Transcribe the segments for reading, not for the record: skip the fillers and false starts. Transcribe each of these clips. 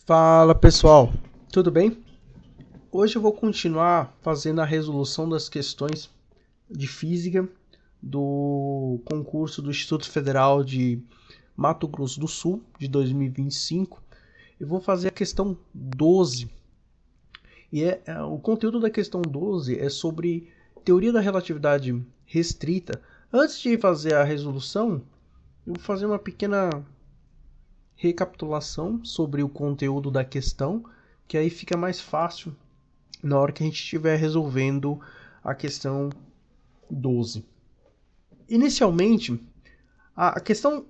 Fala pessoal, tudo bem? Hoje eu vou continuar fazendo a resolução das questões de física do concurso do Instituto Federal de Mato Grosso do Sul de 2025. Eu vou fazer a questão 12 e o conteúdo da questão 12 é sobre teoria da relatividade restrita. Antes de fazer a resolução, eu vou fazer uma pequena recapitulação sobre o conteúdo da questão, que aí fica mais fácil na hora que a gente estiver resolvendo a questão 12. Inicialmente, a questão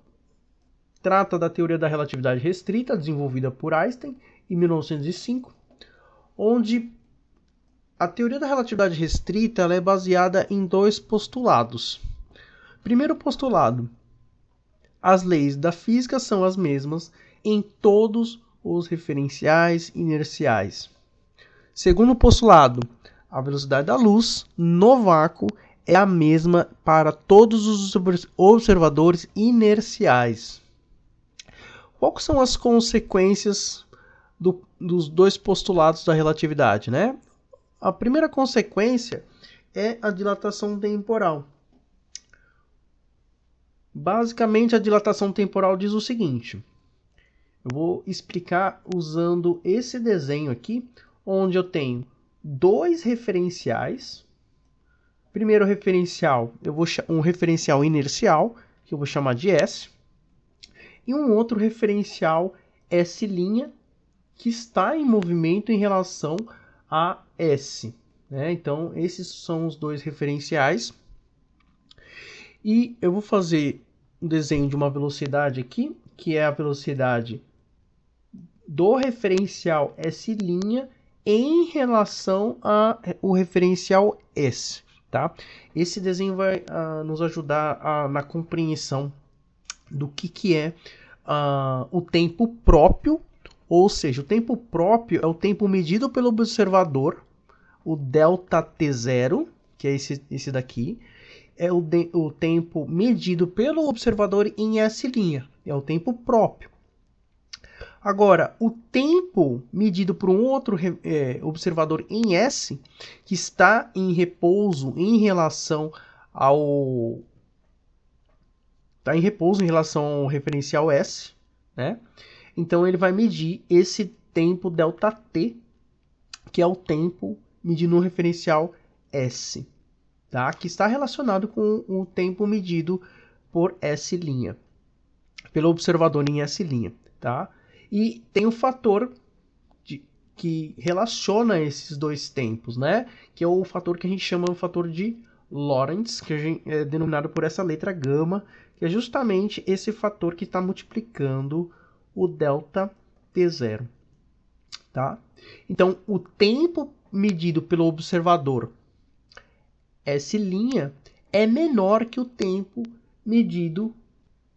trata da teoria da relatividade restrita, desenvolvida por Einstein em 1905, onde a teoria da relatividade restrita ela é baseada em dois postulados. Primeiro postulado: as leis da física são as mesmas em todos os referenciais inerciais. Segundo postulado, a velocidade da luz no vácuo é a mesma para todos os observadores inerciais. Quais são as consequências dos dois postulados da relatividade, né? A primeira consequência é a dilatação temporal. Basicamente, a dilatação temporal diz o seguinte. Eu vou explicar usando esse desenho aqui, onde eu tenho dois referenciais. Primeiro referencial, um referencial inercial, que eu vou chamar de S. E um outro referencial S', que está em movimento em relação a S. Né? Então, esses são os dois referenciais. E eu vou fazer um desenho de uma velocidade aqui, que é a velocidade do referencial S' em relação ao referencial S. Tá? Esse desenho vai nos ajudar na compreensão do que é o tempo próprio, ou seja, o tempo próprio é o tempo medido pelo observador, o ΔT0, que é esse daqui, é o tempo medido pelo observador em S', é o tempo próprio. Agora, o tempo medido por um outro observador em S, que está em repouso em relação ao referencial S, né? Então ele vai medir esse tempo ΔT, que é o tempo medido no referencial S. Tá? Que está relacionado com o tempo medido por S', pelo observador em S'. Tá? E tem um fator que relaciona esses dois tempos, né? Que é o fator que a gente chama de fator de Lorentz, que é denominado por essa letra gama, que é justamente esse fator que está multiplicando o ΔT0. Tá? Então, o tempo medido pelo observador S' é menor que o tempo medido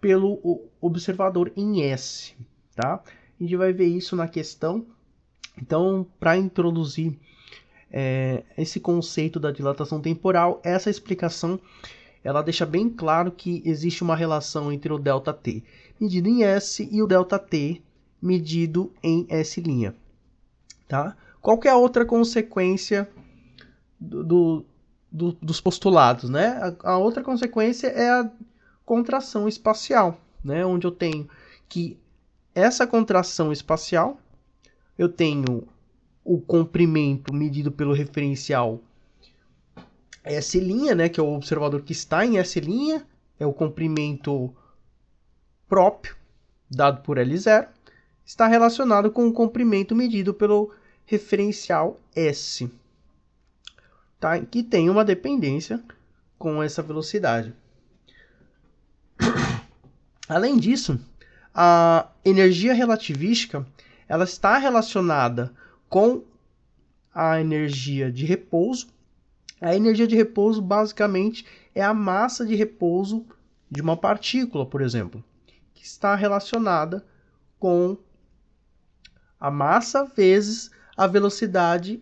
pelo observador em S. Tá? A gente vai ver isso na questão. Então, para introduzir esse conceito da dilatação temporal, essa explicação ela deixa bem claro que existe uma relação entre o ΔT medido em S e o ΔT medido em S'. Tá? Qual que é a outra consequência dos postulados, né? A outra consequência é a contração espacial, né? Onde eu tenho que essa contração espacial, eu tenho o comprimento medido pelo referencial S', né? Que é o observador que está em S', é o comprimento próprio dado por L0, está relacionado com o comprimento medido pelo referencial S. Tá? Que tem uma dependência com essa velocidade. Além disso, a energia relativística ela está relacionada com a energia de repouso. A energia de repouso basicamente é a massa de repouso de uma partícula, por exemplo, que está relacionada com a massa vezes a velocidade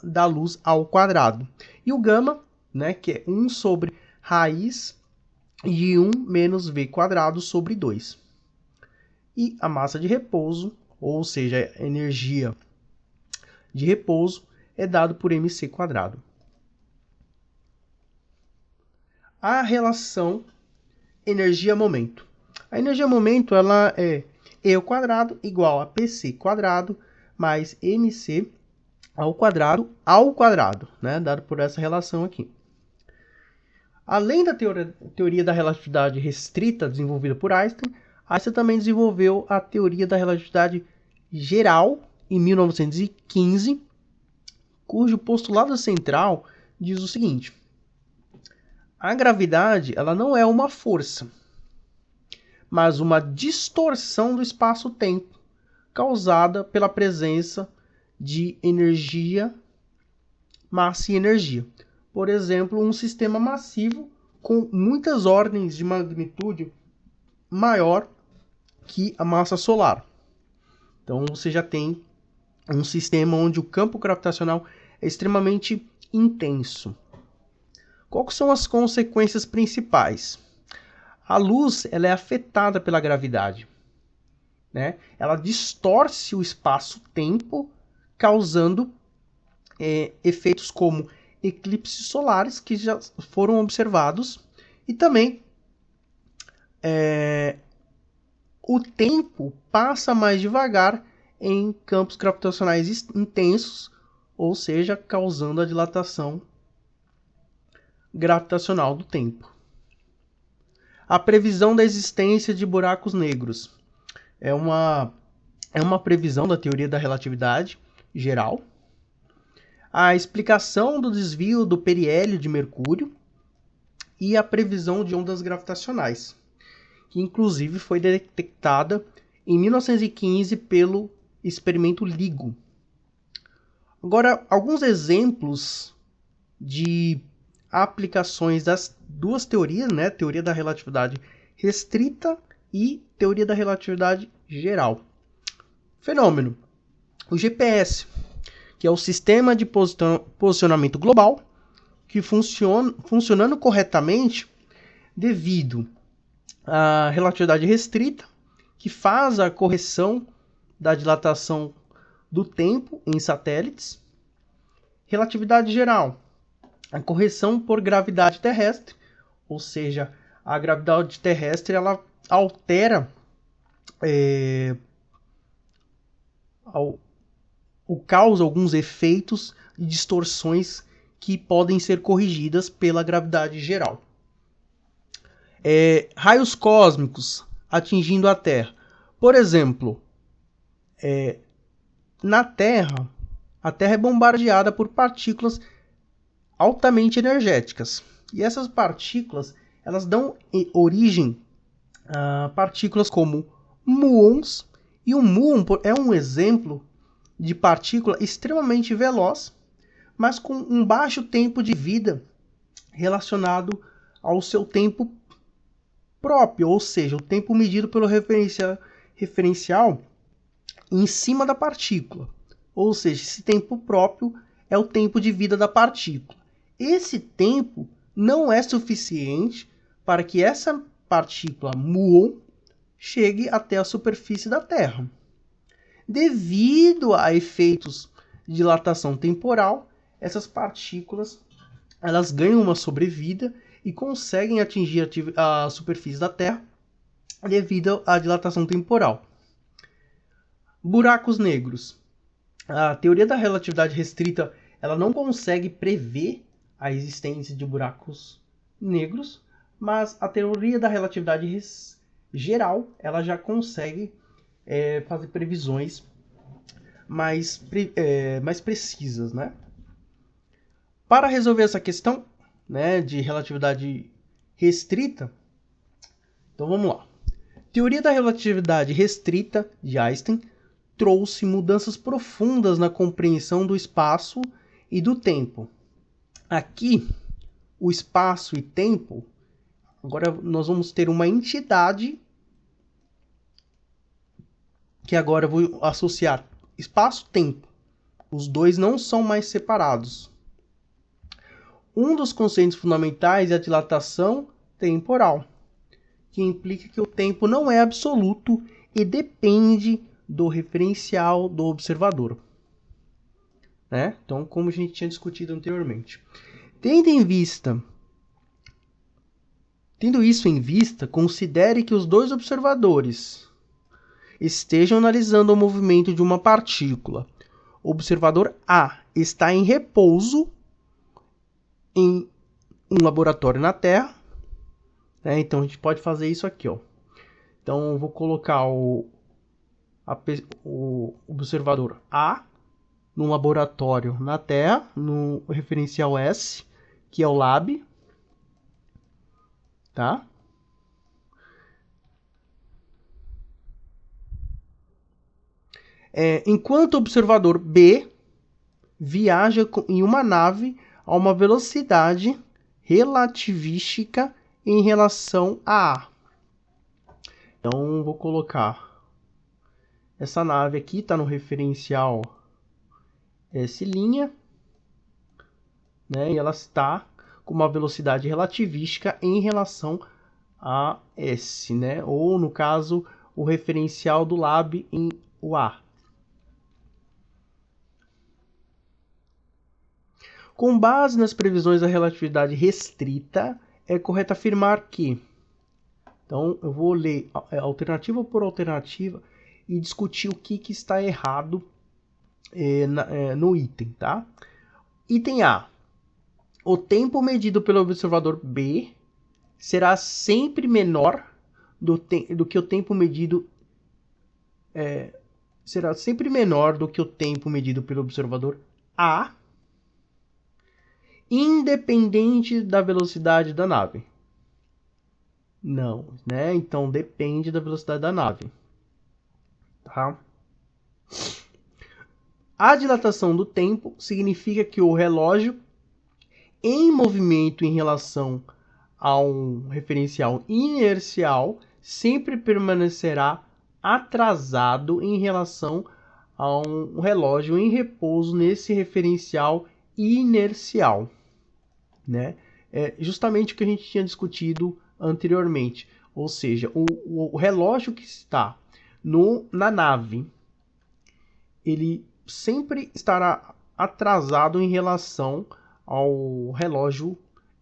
da luz ao quadrado. E o gama, né, que é 1 sobre raiz de 1 menos v quadrado sobre 2. E a massa de repouso ou seja, a energia de repouso, é dado por mc². A relação energia-momento. A energia-momento ela é E² igual a PC² mais MC ao quadrado, né? Dado por essa relação aqui. Além da teoria da relatividade restrita desenvolvida por Einstein, Einstein também desenvolveu a teoria da relatividade geral em 1915, cujo postulado central diz o seguinte: a gravidade ela não é uma força, mas uma distorção do espaço-tempo causada pela presença de energia, massa e energia. Por exemplo, um sistema massivo com muitas ordens de magnitude maior que a massa solar. Então você já tem um sistema onde o campo gravitacional é extremamente intenso. Quais são as consequências principais? A luz ela é afetada pela gravidade, né? Ela distorce o espaço-tempo, causando efeitos como eclipses solares, que já foram observados, e também o tempo passa mais devagar em campos gravitacionais intensos, ou seja, causando a dilatação gravitacional do tempo. A previsão da existência de buracos negros é uma previsão da teoria da relatividade geral. A explicação do desvio do periélio de Mercúrio e a previsão de ondas gravitacionais, que inclusive foi detectada em 1915 pelo experimento LIGO. Agora, alguns exemplos de aplicações das duas teorias, né? Teoria da relatividade restrita e teoria da relatividade geral. Fenômeno: o GPS, que é o sistema de posicionamento global, que funcionando corretamente devido à relatividade restrita, que faz a correção da dilatação do tempo em satélites. Relatividade geral, a correção por gravidade terrestre, ou seja, a gravidade terrestre ela altera ou causa alguns efeitos e distorções que podem ser corrigidas pela gravidade geral. Raios cósmicos atingindo a Terra. Por exemplo, na Terra, a Terra é bombardeada por partículas altamente energéticas. E essas partículas elas dão origem a partículas como muons. E o muon é um exemplo de partícula extremamente veloz, mas com um baixo tempo de vida relacionado ao seu tempo próprio, ou seja, o tempo medido pelo referencial em cima da partícula. Ou seja, esse tempo próprio é o tempo de vida da partícula. Esse tempo não é suficiente para que essa partícula muon chegue até a superfície da Terra. Devido a efeitos de dilatação temporal, essas partículas elas ganham uma sobrevida e conseguem atingir a superfície da Terra devido à dilatação temporal. Buracos negros. A teoria da relatividade restrita ela não consegue prever a existência de buracos negros, mas a teoria da relatividade geral ela já consegue fazer previsões mais precisas, né? Para resolver essa questão, né, de relatividade restrita, então vamos lá. Teoria da relatividade restrita de Einstein trouxe mudanças profundas na compreensão do espaço e do tempo. Aqui, o espaço e tempo, agora nós vamos ter uma entidade que agora eu vou associar espaço-tempo. Os dois não são mais separados. Um dos conceitos fundamentais é a dilatação temporal, que implica que o tempo não é absoluto e depende do referencial do observador, né? Então, como a gente tinha discutido anteriormente. Tendo isso em vista, considere que os dois observadores estejam analisando o movimento de uma partícula. O observador A está em repouso em um laboratório na Terra, né? Então a gente pode fazer isso aqui, ó. Então eu vou colocar o observador A num laboratório na Terra, no referencial S, que é o lab, tá? Enquanto o observador B viaja em uma nave a uma velocidade relativística em relação a A. Então, vou colocar essa nave aqui, está no referencial S', né? E ela está com uma velocidade relativística em relação a S, né? Ou, no caso, o referencial do lab em o A. Com base nas previsões da relatividade restrita, é correto afirmar que... Então, eu vou ler alternativa por alternativa e discutir o que está errado no item, tá? Item A. O tempo medido pelo observador B será sempre menor do que o tempo medido... será sempre menor do que o tempo medido pelo observador A, independente da velocidade da nave. Não, né? Então depende da velocidade da nave. Tá? A dilatação do tempo significa que o relógio em movimento em relação a um referencial inercial sempre permanecerá atrasado em relação a um relógio em repouso nesse referencial inercial, né? É justamente o que a gente tinha discutido anteriormente, ou seja, o relógio que está na nave, ele sempre estará atrasado em relação ao relógio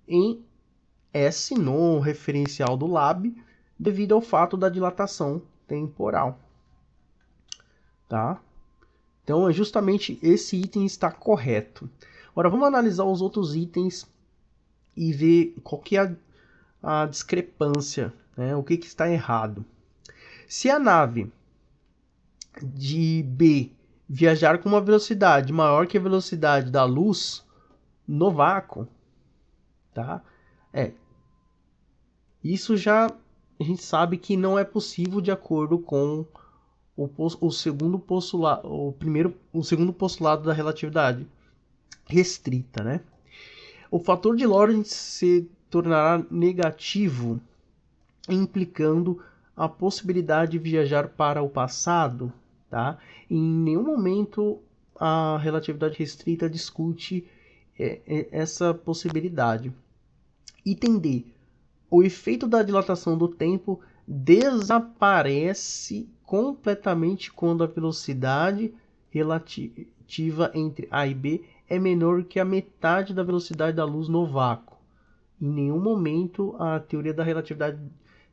em S no referencial do lab, devido ao fato da dilatação temporal, tá? Então, é justamente esse item está correto. Agora, vamos analisar os outros itens e ver qual que é a discrepância, né? O que está errado. Se a nave de B viajar com uma velocidade maior que a velocidade da luz no vácuo, tá? Isso já a gente sabe que não é possível de acordo com o segundo postulado, o segundo postulado da relatividade restrita, né? O fator de Lorentz se tornará negativo, implicando a possibilidade de viajar para o passado, tá? Em nenhum momento a relatividade restrita discute essa possibilidade. Item D. O efeito da dilatação do tempo desaparece completamente quando a velocidade relativa entre A e B é menor que a metade da velocidade da luz no vácuo. Em nenhum momento a teoria da relatividade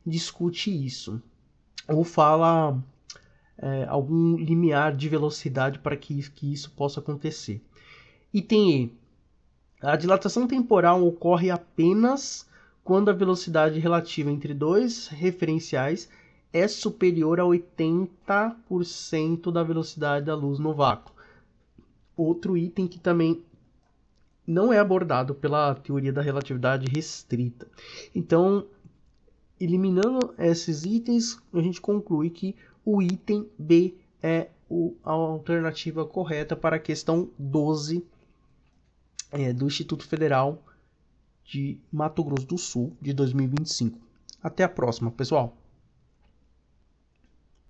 discute isso, ou fala algum limiar de velocidade para que isso possa acontecer. Item E. A dilatação temporal ocorre apenas quando a velocidade relativa entre dois referenciais é superior a 80% da velocidade da luz no vácuo. Outro item que também não é abordado pela teoria da relatividade restrita. Então, eliminando esses itens, a gente conclui que o item B é a alternativa correta para a questão 12 do Instituto Federal de Mato Grosso do Sul de 2025. Até a próxima, pessoal!